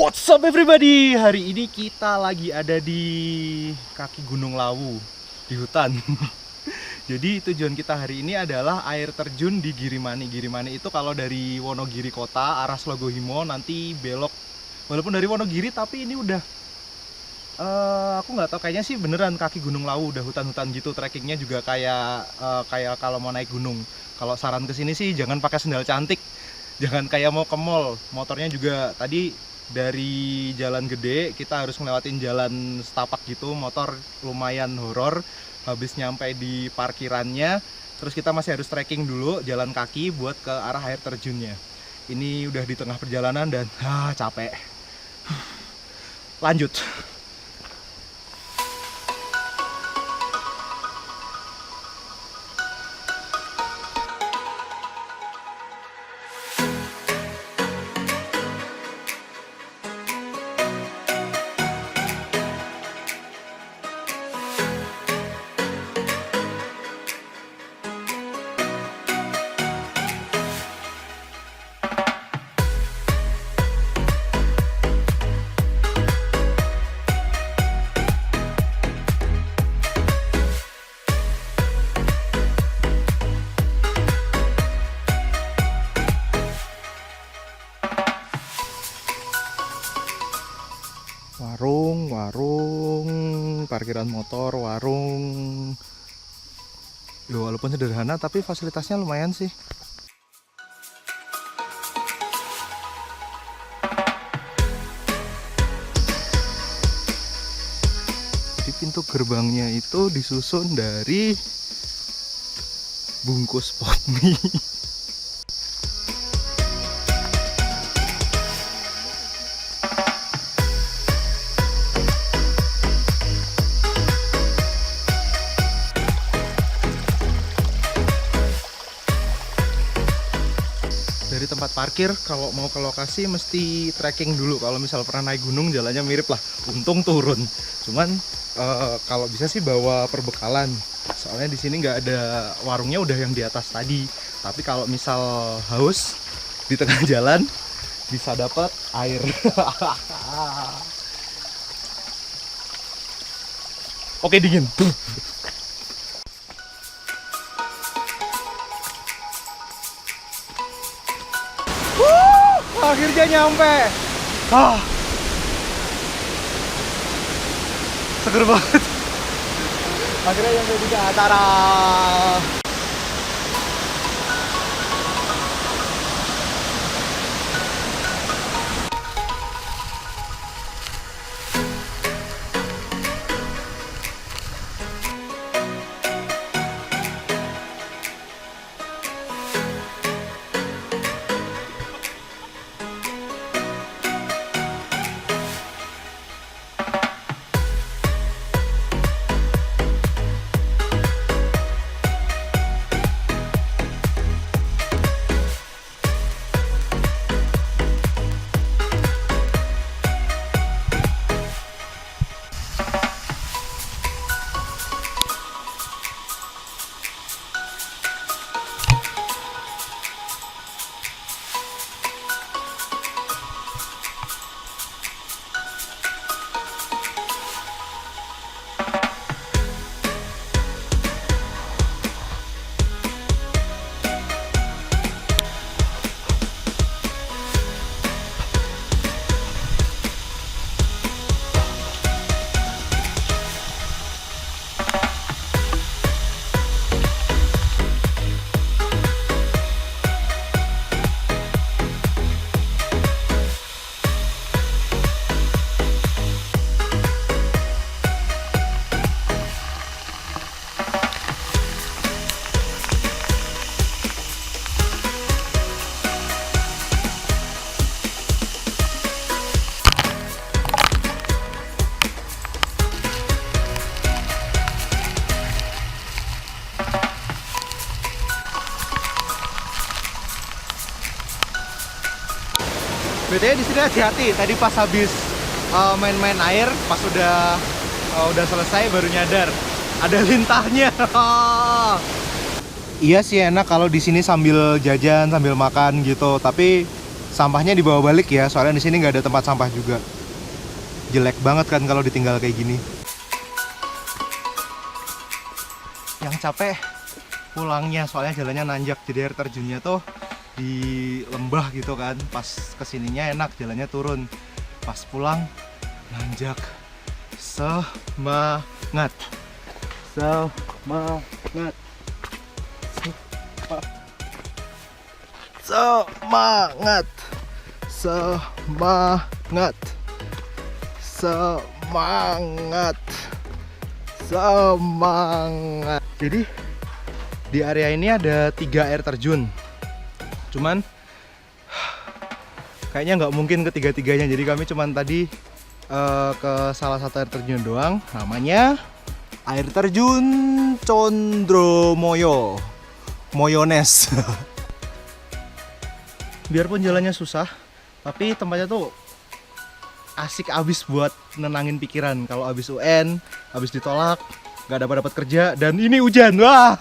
What's up everybody? Hari ini kita lagi ada di kaki Gunung Lawu di hutan. Jadi tujuan kita hari ini adalah air terjun di Girimani. Girimani itu kalau dari Wonogiri kota arah Slogohimo nanti belok. Walaupun dari Wonogiri tapi ini udah aku nggak tahu, kayaknya sih beneran kaki Gunung Lawu, udah hutan-hutan gitu. Trekkingnya juga kayak kalau mau naik gunung. Kalau saran kesini sih jangan pakai sendal cantik, jangan kayak mau ke mall. Motornya juga tadi dari jalan gede kita harus ngelewatin jalan setapak gitu, motor lumayan horor. Habis nyampe di parkirannya, terus kita masih harus trekking dulu jalan kaki buat ke arah air terjunnya. Ini udah di tengah perjalanan dan capek. Lanjut. Warung, parkiran motor, warung. Ya, walaupun sederhana tapi fasilitasnya lumayan sih. Di pintu gerbangnya itu disusun dari bungkus pot mie. Dari tempat parkir kalau mau ke lokasi mesti trekking dulu. Kalau misal pernah naik gunung jalannya mirip lah, untung turun. Cuman kalau bisa sih bawa perbekalan, soalnya di sini nggak ada warungnya, udah yang di atas tadi. Tapi kalau misal haus di tengah jalan bisa dapat air. Oke, dingin. Akhirnya nyampe. Seger banget. Akhirnya nyampe juga acara. BTW di sini hati-hati. Tadi pas habis main-main air, pas udah selesai baru nyadar ada lintahnya. Iya sih enak kalau di sini sambil jajan, sambil makan gitu. Tapi Sampahnya dibawa balik ya, soalnya di sini nggak ada tempat sampah juga. Jelek banget kan kalau ditinggal kayak gini. Yang capek pulangnya, soalnya jalannya nanjak. Jadi air terjunnya tuh di lembah gitu kan. Pas kesininya enak, jalannya turun. Pas pulang nanjak. Semangat. Semangat. Semangat. Semangat. Semangat. Semangat. Jadi di area ini ada 3 air terjun. Cuman kayaknya nggak mungkin ketiga-tiganya. Jadi kami cuman tadi ke salah satu air terjun doang. Namanya air terjun Condromoyo, Moyones. Biarpun jalannya susah, tapi tempatnya tuh asik abis buat nenangin pikiran. Kalau abis UN, abis ditolak, nggak dapat kerja, dan ini hujan, wah